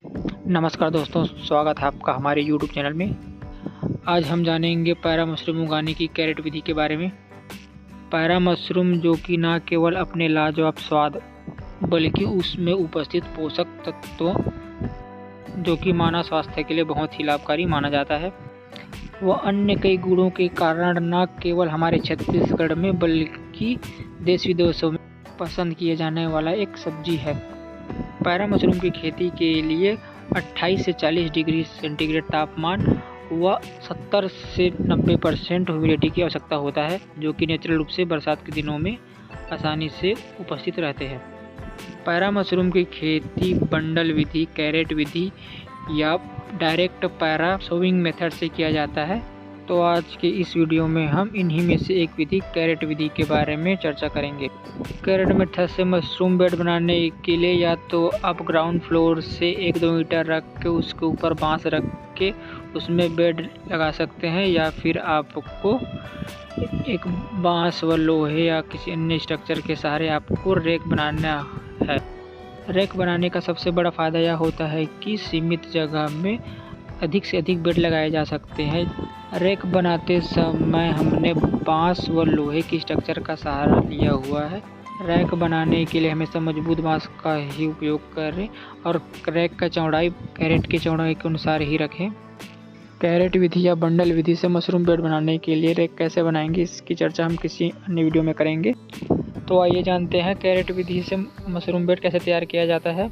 नमस्कार दोस्तों, स्वागत है आपका हमारे यूट्यूब चैनल में। आज हम जानेंगे पैरा मशरूम उगाने की कैरेट विधि के बारे में। पैरा मशरूम जो कि न केवल अपने लाजवाब स्वाद बल्कि उसमें उपस्थित पोषक तत्वों जो कि मानव स्वास्थ्य के लिए बहुत ही लाभकारी माना जाता है, वह अन्य कई गुणों के कारण न केवल हमारे छत्तीसगढ़ में बल्कि देश विदेशों में पसंद किए जाने वाला एक सब्जी है। पैरा मशरूम की खेती के लिए 28 से 40 डिग्री सेंटीग्रेड तापमान व 70 से 90% ह्यूमिडिटी की आवश्यकता होता है, जो कि नेचुरल रूप से बरसात के दिनों में आसानी से उपस्थित रहते हैं। पैरा मशरूम की खेती बंडल विधि, कैरेट विधि या डायरेक्ट पैरा सोविंग मेथड से किया जाता है। तो आज के इस वीडियो में हम इन्हीं में से एक विधि कैरेट विधि के बारे में चर्चा करेंगे। कैरेट मेथड से मशरूम बेड बनाने के लिए या तो आप ग्राउंड फ्लोर से 1-2 मीटर रख के उसके ऊपर बांस रख के उसमें बेड लगा सकते हैं, या फिर आपको एक बांस व लोहे या किसी अन्य स्ट्रक्चर के सहारे आपको रैक बनाना है। रैक बनाने का सबसे बड़ा फ़ायदा यह होता है कि सीमित जगह में अधिक से अधिक बेड लगाए जा सकते हैं। रैक बनाते समय हमने बांस व लोहे की स्ट्रक्चर का सहारा लिया हुआ है। रैक बनाने के लिए हमेशा मजबूत बांस का ही उपयोग करें और रैक का चौड़ाई कैरेट की चौड़ाई के अनुसार ही रखें। कैरेट विधि या बंडल विधि से मशरूम बेड बनाने के लिए रैक कैसे बनाएंगे, इसकी चर्चा हम किसी अन्य वीडियो में करेंगे। तो आइए जानते हैं कैरेट विधि से मशरूम बेड कैसे तैयार किया जाता है।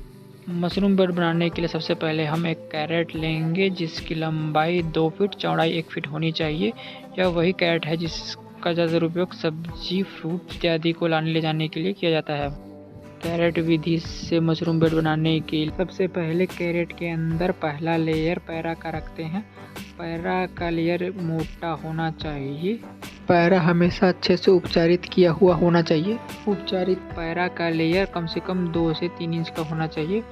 मशरूम बेड बनाने के लिए सबसे पहले हम एक कैरेट लेंगे जिसकी लंबाई 2 फीट, चौड़ाई 1 फीट होनी चाहिए। यह वही कैरेट है जिसका ज़्यादातर उपयोग सब्जी, फ्रूट इत्यादि को लाने ले जाने के लिए किया जाता है। कैरेट विधि से मशरूम बेड बनाने के लिए सबसे पहले कैरेट के अंदर पहला लेयर पैरा का रखते हैं। पैरा का लेयर मोटा होना चाहिए। पैरा हमेशा अच्छे से उपचारित किया हुआ होना चाहिए। उपचारित पैरा का लेयर कम से कम 2 से 3 इंच का होना चाहिए।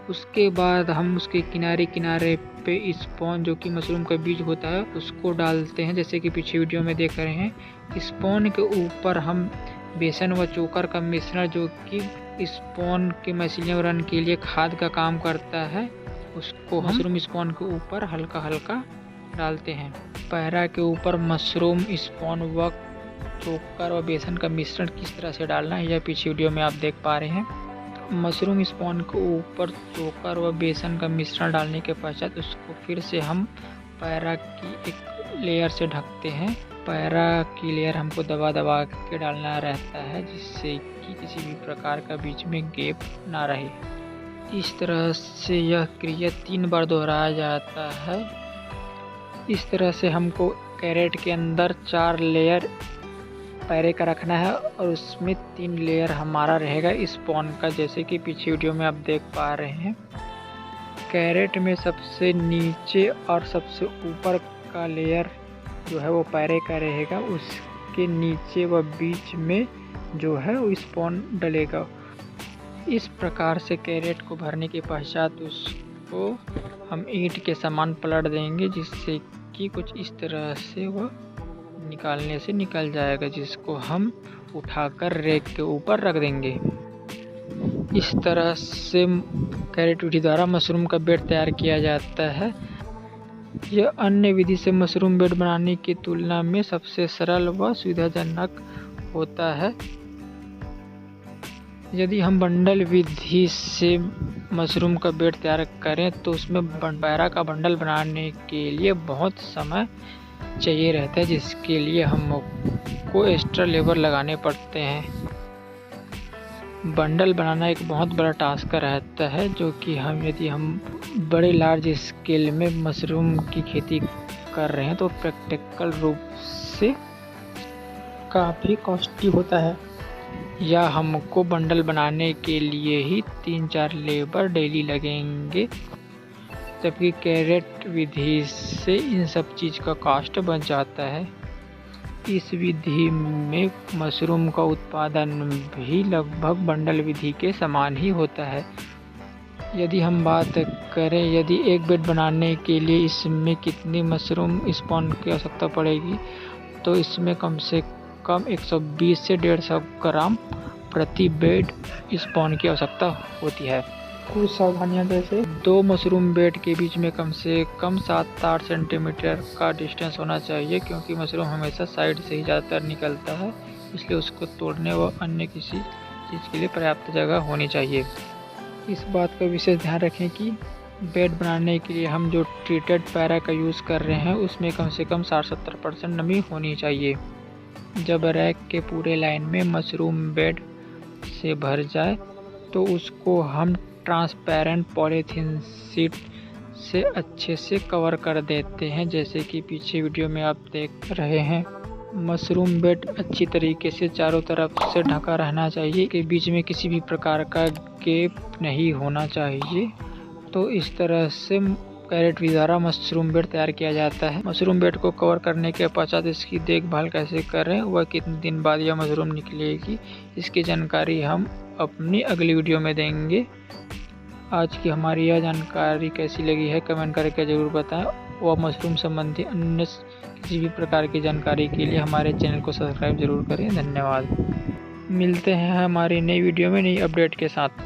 उसके बाद हम उसके किनारे किनारे पे स्पॉन जो कि मशरूम का बीज होता है उसको डालते हैं, जैसे कि पीछे वीडियो में देख रहे हैं। स्पॉन के ऊपर हम बेसन व चोकर का मिश्रण जो कि स्पॉन के मछलियों के लिए खाद का काम करता है, उसको मशरूम स्पॉन के ऊपर हल्का हल्का डालते हैं। पैरा के ऊपर मशरूम स्पॉन व चोकर व बेसन का मिश्रण किस तरह से डालना है यह पीछे वीडियो में आप देख पा रहे हैं। मशरूम स्पॉन के ऊपर चोकर व बेसन का मिश्रण डालने के पश्चात उसको फिर से हम पैरा की एक लेयर से ढकते हैं। पैरा की लेयर हमको दबा दबा के डालना रहता है जिससे कि किसी भी प्रकार का बीच में गैप ना रहे। इस तरह से यह क्रिया 3 बार दोहराया जाता है। इस तरह से हमको कैरेट के अंदर 4 लेयर पैरे का रखना है और उसमें 3 लेयर हमारा रहेगा स्पॉन का, जैसे कि पीछे वीडियो में आप देख पा रहे हैं। कैरेट में सबसे नीचे और सबसे ऊपर का लेयर जो है वो पैरे का रहेगा, उसके नीचे व बीच में जो है वो स्पॉन डलेगा। इस प्रकार से कैरेट को भरने के पश्चात उसको हम ईंट के समान पलट देंगे, जिससे कि कुछ इस तरह से वह निकालने से निकल जाएगा, जिसको हम उठाकर रैक के ऊपर रख देंगे। इस तरह से कैरेट विधि द्वारा मशरूम का बेड तैयार किया जाता है। यह अन्य विधि से मशरूम बेड बनाने की तुलना में सबसे सरल व सुविधाजनक होता है। यदि हम बंडल विधि से मशरूम का बेड तैयार करें तो उसमें पैरा का बंडल बनाने के लिए बहुत समय चाहिए रहता है, जिसके लिए हमको एक्स्ट्रा लेबर लगाने पड़ते हैं। बंडल बनाना एक बहुत बड़ा टास्क रहता है, जो कि यदि हम बड़े लार्ज स्केल में मशरूम की खेती कर रहे हैं तो प्रैक्टिकल रूप से काफ़ी कॉस्टली होता है। या हमको बंडल बनाने के लिए ही 3-4 लेबर डेली लगेंगे, जबकि कैरेट विधि से इन सब चीज़ का कॉस्ट बच जाता है। इस विधि में मशरूम का उत्पादन भी लगभग बंडल विधि के समान ही होता है। यदि हम बात करें यदि एक बेड बनाने के लिए इसमें कितनी मशरूम स्पॉन की आवश्यकता पड़ेगी, तो इसमें कम से कम 120 से 150 ग्राम प्रति बेड स्पॉन की आवश्यकता होती है। कुछ सावधानियां जैसे 2 मशरूम बेड के बीच में कम से कम 7-8 सेंटीमीटर का डिस्टेंस होना चाहिए, क्योंकि मशरूम हमेशा साइड से ही ज़्यादातर निकलता है, इसलिए उसको तोड़ने व अन्य किसी चीज़ के लिए पर्याप्त जगह होनी चाहिए। इस बात का विशेष ध्यान रखें कि बेड बनाने के लिए हम जो ट्रीटेड पैरा का यूज़ कर रहे हैं उसमें कम से कम 60-70% नमी होनी चाहिए। जब रैक के पूरे लाइन में मशरूम बेड से भर जाए तो उसको हम ट्रांसपेरेंट पॉलीथीन शीट से अच्छे से कवर कर देते हैं, जैसे कि पीछे वीडियो में आप देख रहे हैं। मशरूम बेड अच्छी तरीके से चारों तरफ से ढका रहना चाहिए, के बीच में किसी भी प्रकार का गैप नहीं होना चाहिए। तो इस तरह से कैरेट विधि द्वारा मशरूम बेड तैयार किया जाता है। मशरूम बेड को कवर करने के पश्चात इसकी देखभाल कैसे करें, वह कितने दिन बाद यह मशरूम निकलेगी, इसकी जानकारी हम अपनी अगली वीडियो में देंगे। आज की हमारी यह जानकारी कैसी लगी है कमेंट करके ज़रूर बताएं। वह मशरूम संबंधी अन्य किसी भी प्रकार की जानकारी के लिए हमारे चैनल को सब्सक्राइब जरूर करें। धन्यवाद। मिलते हैं हमारी नई वीडियो में नई अपडेट के साथ।